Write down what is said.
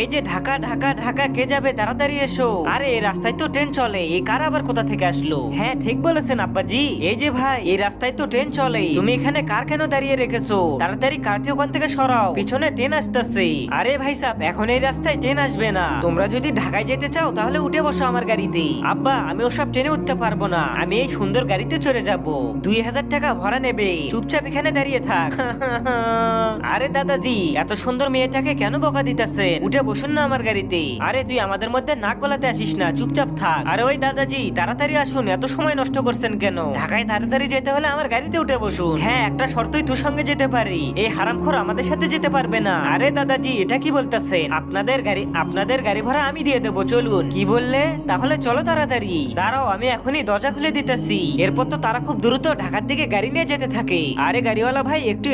এই যে ঢাকা ঢাকা ঢাকা, কে যাবে? তাড়াতাড়ি এসো। আরে এই রাস্তায় তো ট্রেন চলে, এই কার আবার কোথা থেকে আসলো? হ্যাঁ ঠিক বলেছেন আব্বাজি। এই যে ভাই, এই রাস্তায় তো ট্রেন চলে, তুমি এখানে কার কেন দাঁড়িয়ে রেখেছো? তাড়াতাড়ি কারটি ওখান থেকে সরাও, পিছনে ট্রেন আসতেছে। আরে ভাই সাহেব, এখন এই রাস্তায় ট্রেন আসবে না। তোমরা যদি ঢাকায় যেতে চাও তাহলে উঠে বসো আমার গাড়িতে। আব্বা, আমি ওসব ট্রেনে উঠতে পারবো না, আমি এই সুন্দর গাড়িতে চড়ে যাব। 2000 টাকা ভাড়া নেবে, চুপচাপ এখানে দাঁড়িয়ে থাক। আরে দাদাজি, এত সুন্দর মেয়েটাকে কেন বকা দিতেছেন? উঠে বসুন না আমার গাড়িতে। আরে তুই আমাদের মধ্যে নাক গলাতে আসিস না, চুপচাপ থাক। আরে ওই দাদাজি, তাড়াতাড়ি আসুন, এত সময় নষ্ট করছেন কেন? ঢাকায় তাড়াতাড়ি যেতে হলে আমার গাড়িতে উঠে বসুন। হ্যাঁ, একটা শর্তই তোর সঙ্গে যেতে পারি, এই হারামখোর আমাদের সাথে যেতে পারবে না। আরে দাদাজি, এটা কি বলতেছেন? আপনাদের গাড়ি ভাড়া আমি দিয়ে দেবো, চলুন। কি বললে? তাহলে চলো তাড়াতাড়ি। দাঁড়াও, আমি এখনই দরজা খুলে দিতেছি। এরপর তো তারা খুব দ্রুত ঢাকার দিকে গাড়ি নিয়ে যেতে থাকে। আরে গাড়িওয়ালা ভাই, একটু